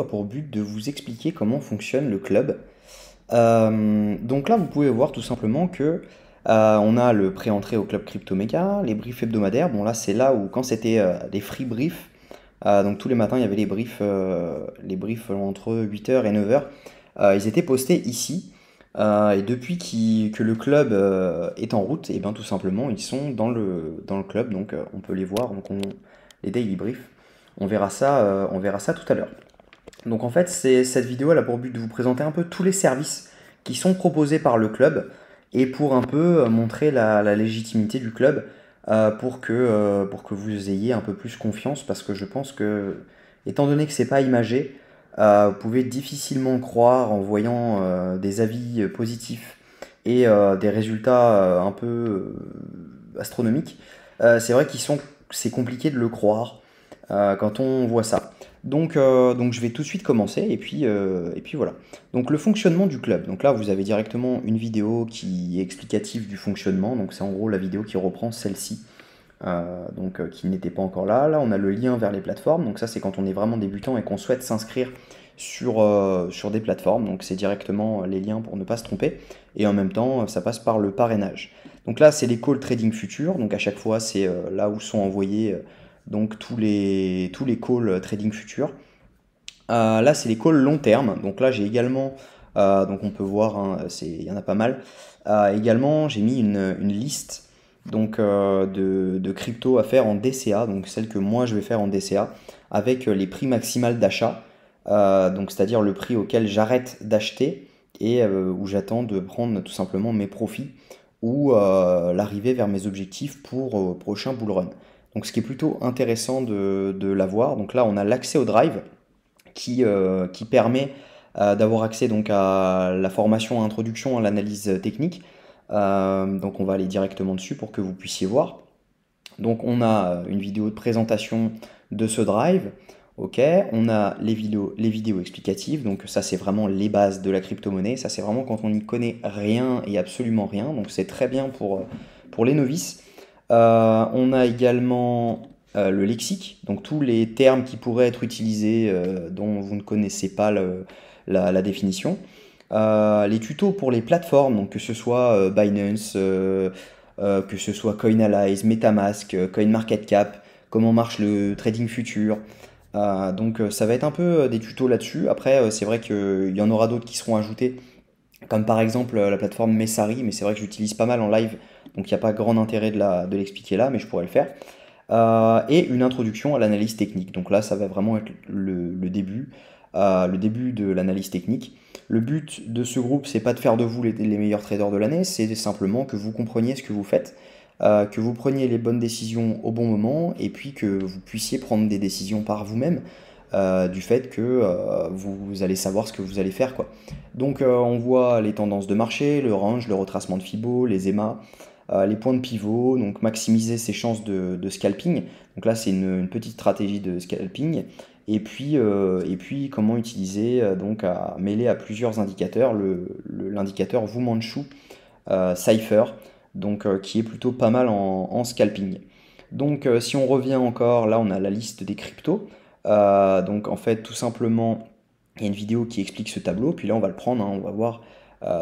a pour but de vous expliquer comment fonctionne le club. Donc là, vous pouvez voir tout simplement que on a le pré-entrée au club Crypto Mega, les briefs hebdomadaires. Bon là, c'est là où quand c'était les free briefs, donc tous les matins, il y avait les briefs entre 8 h et 9 h. Ils étaient postés ici. Et depuis que le club est en route, et bien tout simplement, ils sont dans le club. Donc on peut les voir, les daily briefs. On verra ça tout à l'heure. Donc en fait, cette vidéo elle a pour but de vous présenter un peu tous les services qui sont proposés par le club et pour un peu montrer la légitimité du club pour que vous ayez un peu plus confiance parce que je pense que, étant donné que c'est pas imagé, vous pouvez difficilement croire en voyant des avis positifs et des résultats un peu astronomiques. C'est vrai c'est compliqué de le croire quand on voit ça. Donc je vais tout de suite commencer et puis voilà. Donc le fonctionnement du club. Donc là vous avez directement une vidéo qui est explicative du fonctionnement. Donc c'est en gros la vidéo qui reprend celle-ci, qui n'était pas encore là. Là on a le lien vers les plateformes. Donc ça c'est quand on est vraiment débutant et qu'on souhaite s'inscrire sur des plateformes. Donc c'est directement les liens pour ne pas se tromper. Et en même temps ça passe par le parrainage. Donc là c'est les calls trading futurs. Donc à chaque fois c'est là où sont envoyés donc tous les calls trading futurs. Là, c'est les calls long terme. Donc là, j'ai également, donc on peut voir, hein, il y en a pas mal. Également, j'ai mis une liste donc, de crypto à faire en DCA, donc celle que moi je vais faire en DCA, avec les prix maximales d'achat, donc c'est-à-dire le prix auquel j'arrête d'acheter et où j'attends de prendre tout simplement mes profits ou l'arrivée vers mes objectifs pour prochain bull run. Donc ce qui est plutôt intéressant de l'avoir. Donc là, on a l'accès au drive qui permet d'avoir accès donc à la formation introduction à l'analyse technique. Donc on va aller directement dessus pour que vous puissiez voir. Donc on a une vidéo de présentation de ce drive. Ok, on a les vidéos explicatives, donc ça c'est vraiment les bases de la crypto-monnaie, ça c'est vraiment quand on n'y connaît rien et absolument rien, donc c'est très bien pour les novices. On a également le lexique, donc tous les termes qui pourraient être utilisés dont vous ne connaissez pas la définition. Les tutos pour les plateformes, donc que ce soit Binance, que ce soit Coinalyze, Metamask, CoinMarketCap, comment marche le trading futur. Donc ça va être un peu des tutos là-dessus. Après, c'est vrai qu'il y en aura d'autres qui seront ajoutés, comme par exemple la plateforme Messari, mais c'est vrai que j'utilise pas mal en live, donc il n'y a pas grand intérêt de l'expliquer là, mais je pourrais le faire. Et une introduction à l'analyse technique. Donc là, ça va vraiment être le début de l'analyse technique. Le but de ce groupe, c'est pas de faire de vous les meilleurs traders de l'année, c'est simplement que vous compreniez ce que vous faites, que vous preniez les bonnes décisions au bon moment, et puis que vous puissiez prendre des décisions par vous-même, du fait que vous allez savoir ce que vous allez faire, quoi. Donc on voit les tendances de marché, le range, le retracement de Fibo, les EMA, les points de pivot, donc maximiser ses chances de scalping. Donc là, c'est une petite stratégie de scalping. Et puis comment utiliser, donc à mêler à plusieurs indicateurs, l'indicateur Wu Manchu Cypher, donc qui est plutôt pas mal en scalping. Donc si on revient encore, là on a la liste des cryptos. Donc en fait tout simplement il y a une vidéo qui explique ce tableau, puis là on va le prendre, hein, on va voir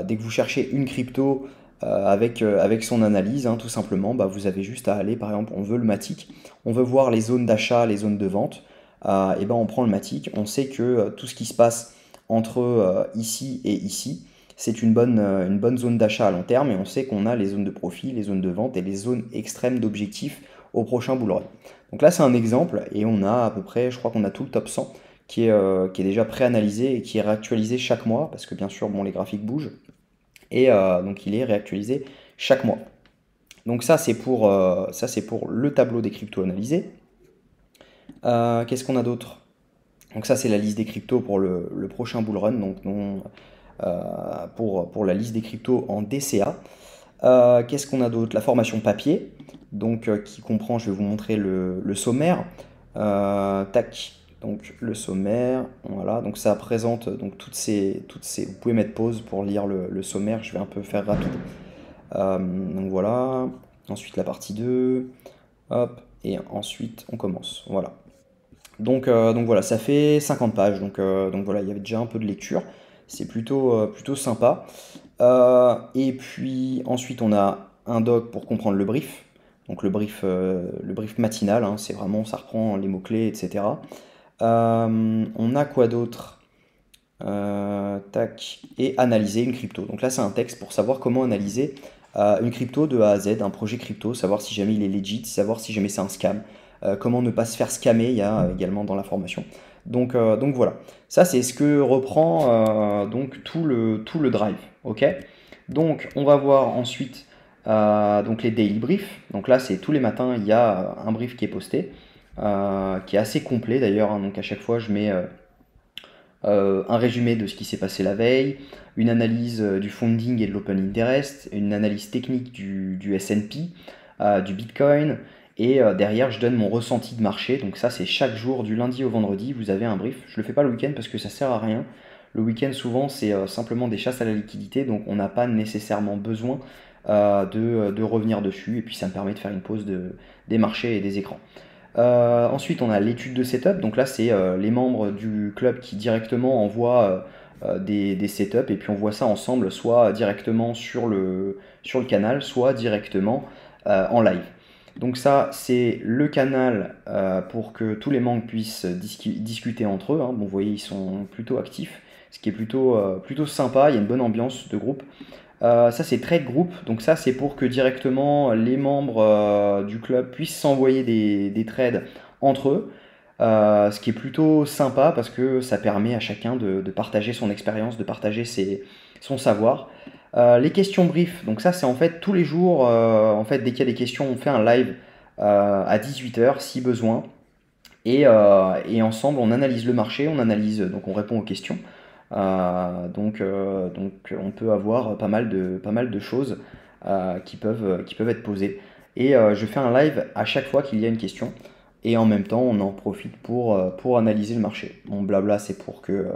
dès que vous cherchez une crypto avec son analyse, hein, tout simplement, bah, vous avez juste à aller, par exemple, on veut le Matic, on veut voir les zones d'achat, les zones de vente, et ben on prend le Matic, on sait que tout ce qui se passe entre ici et ici, c'est une bonne zone d'achat à long terme, et on sait qu'on a les zones de profit, les zones de vente et les zones extrêmes d'objectifs au prochain bull run. Donc là c'est un exemple, et on a à peu près, je crois qu'on a tout le top 100 qui est déjà préanalysé et qui est réactualisé chaque mois, parce que bien sûr, bon, les graphiques bougent, et donc il est réactualisé chaque mois. Donc ça c'est pour le tableau des cryptos analysés. Qu'est-ce qu'on a d'autre? Donc ça c'est la liste des cryptos pour le prochain bull run, donc pour la liste des cryptos en DCA. Qu'est-ce qu'on a d'autre? La formation papier, donc qui comprend, je vais vous montrer le sommaire. Tac, donc le sommaire, voilà, donc ça présente donc toutes ces, vous pouvez mettre pause pour lire le sommaire, je vais un peu faire rapide. Donc voilà, ensuite la partie 2, hop, et ensuite on commence, voilà. Donc voilà, ça fait 50 pages, donc voilà, il y avait déjà un peu de lecture, c'est plutôt sympa. Et puis ensuite on a un doc pour comprendre le brief, donc le brief matinal, hein, c'est vraiment, ça reprend les mots-clés, etc. On a quoi d'autre? Tac, et analyser une crypto. Donc là, c'est un texte pour savoir comment analyser une crypto de A à Z, un projet crypto, savoir si jamais il est legit, savoir si jamais c'est un scam, comment ne pas se faire scammer, il y a également dans la formation. Donc voilà, ça c'est ce que reprend donc tout le drive. Ok. Donc on va voir ensuite donc les daily briefs. Donc là, c'est tous les matins, il y a un brief qui est posté, qui est assez complet d'ailleurs, hein. Donc à chaque fois, je mets un résumé de ce qui s'est passé la veille, une analyse du funding et de l'open interest, une analyse technique du S&P, du Bitcoin, et derrière je donne mon ressenti de marché. Donc ça c'est chaque jour du lundi au vendredi, vous avez un brief. Je le fais pas le week-end parce que ça sert à rien. Le week-end souvent c'est simplement des chasses à la liquidité, donc on n'a pas nécessairement besoin de revenir dessus, et puis ça me permet de faire une pause des marchés et des écrans. Ensuite, on a l'étude de setup. Donc là, c'est les membres du club qui directement envoient des setups, et puis on voit ça ensemble, soit directement sur le canal, soit directement en live. Donc ça, c'est le canal pour que tous les membres puissent discuter entre eux, hein. Bon, vous voyez, ils sont plutôt actifs, ce qui est plutôt sympa. Il y a une bonne ambiance de groupe. Ça, c'est trade group. Donc ça, c'est pour que directement les membres du club puissent s'envoyer des trades entre eux. Ce qui est plutôt sympa parce que ça permet à chacun de partager son expérience, de partager son savoir. Les questions brief, donc ça c'est en fait tous les jours, en fait dès qu'il y a des questions, on fait un live à 18 h si besoin. Et ensemble on analyse le marché, donc on répond aux questions. Donc on peut avoir pas mal de choses qui peuvent être posées. Et je fais un live à chaque fois qu'il y a une question. Et en même temps, on en profite pour analyser le marché. Mon blabla, c'est pour que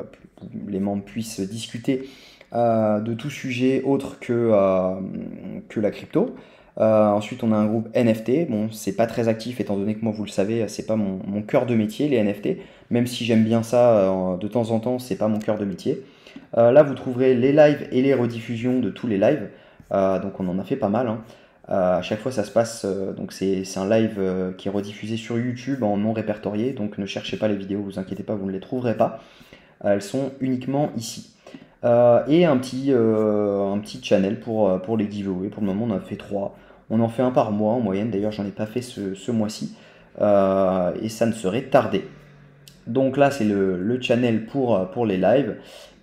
les membres puissent discuter de tout sujet autre que la crypto. Ensuite, on a un groupe NFT. Bon, c'est pas très actif étant donné que moi, vous le savez, c'est pas mon cœur de métier, les NFT. Même si j'aime bien ça de temps en temps, c'est pas mon cœur de métier. Là, vous trouverez les lives et les rediffusions de tous les lives. Donc, on en a fait pas mal, hein. À chaque fois, ça se passe. Donc, c'est un live qui est rediffusé sur YouTube en non répertorié. Donc, ne cherchez pas les vidéos, vous inquiétez pas, vous ne les trouverez pas. Elles sont uniquement ici. Et un petit channel pour les giveaways. Pour le moment, on en a fait 3. On en fait un par mois en moyenne. D'ailleurs, j'en ai pas fait ce mois-ci. Et ça ne serait tardé. Donc là, c'est le channel pour les lives.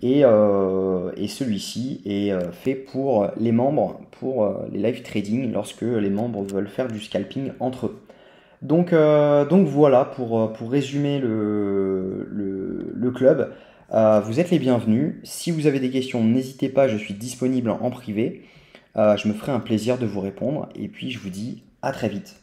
Et celui-ci est fait pour les membres, pour les live trading, lorsque les membres veulent faire du scalping entre eux. Donc voilà, pour résumer le club. Vous êtes les bienvenus. Si vous avez des questions, n'hésitez pas, je suis disponible en privé. Je me ferai un plaisir de vous répondre. Et puis je vous dis à très vite.